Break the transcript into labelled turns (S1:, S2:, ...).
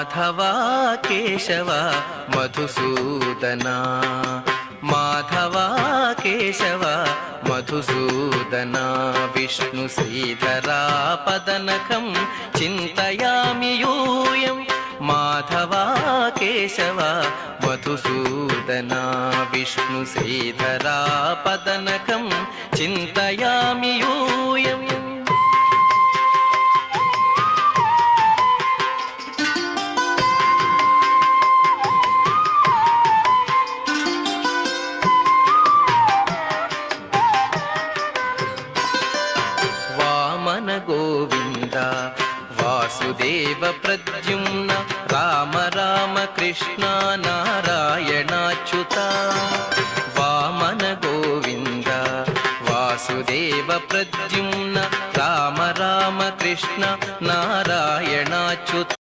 S1: Madhava Keshava Madhusudana Madhava Keshava Madhusudana Vishnu శ్రీధరా పదనకం చింతయామి యూయం Madhava Keshava Madhusudana Vishnu శ్రీధరా పదనకం చింతయామి యూయం Vamana Govinda Vasudeva Pradyumna Rama Rama Krishna నారాయణాచ్యుత Vamana Govinda Vasudeva Pradyumna Rama Rama Krishna నారాయణాచ్యుత